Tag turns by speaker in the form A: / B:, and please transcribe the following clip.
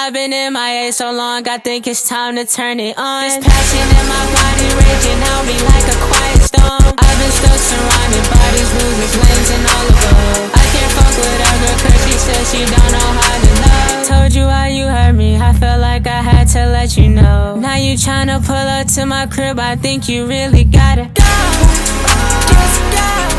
A: I've been MIA so long, I think it's time to turn it on. This passion in my body raging out me like a quiet storm. I've been stuck surrounded by these losers, lanes and all above. I can't fuck with her girl cause she says she don't know how to love. Told you how you hurt me, I felt like I had to let you know. Now you tryna pull up to my crib, I think you really gotta go. Just go.